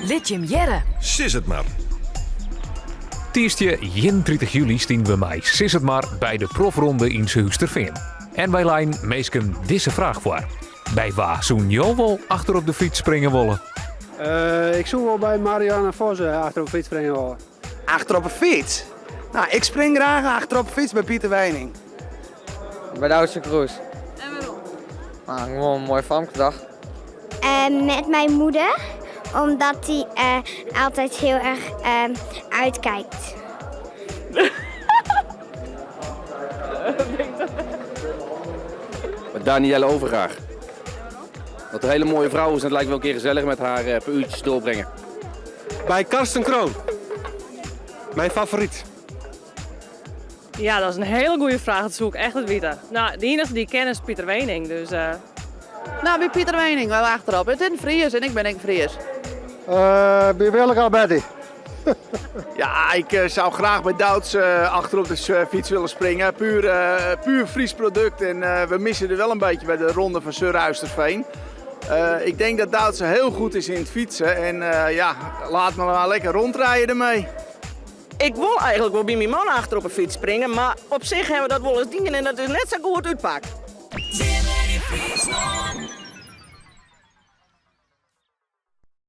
Lit je hem jaren. Sis het maar. Tiestje 31 juli stien we mij sis het maar bij de profronde in Zuusterveen. En wij lijn meesken deze vraag voor. Bij waar zo'n jou wel achter op de fiets springen willen? Ik zoek wel bij Marianne Vos achter op de fiets springen willen. Achter op een fiets? Nou, ik spring graag achter op een fiets bij Pieter Weining. Bij de oudste Kroes. En waarom? Nou, gewoon een mooi famkedag. Met mijn moeder, omdat die altijd heel erg uitkijkt. Met Danielle Overgaar. Dat een hele mooie vrouw is en het lijkt wel een keer gezellig met haar per uurtjes doorbrengen. Bij Karsten Kroon. Mijn favoriet. Ja, dat is een hele goede vraag. Dat zoek ik echt het weten. Nou, de enige die ik ken is Pieter Wening, dus... Nou, bij Pieter Wening, wel achterop. Het is een Fries en ik ben een Fries. Bij welke Alberti? Ja, ik zou graag bij Douds achter op de fiets willen springen. Puur Fries product en we missen er wel een beetje bij de ronde van Surhuisterveen. Ik denk dat Douds heel goed is in het fietsen en ja, laat me maar lekker rondrijden ermee. Ik wil eigenlijk wel bij mijn man achter op een fiets springen, maar op zich hebben we dat wel eens dingen en dat is net zo goed uitpakt.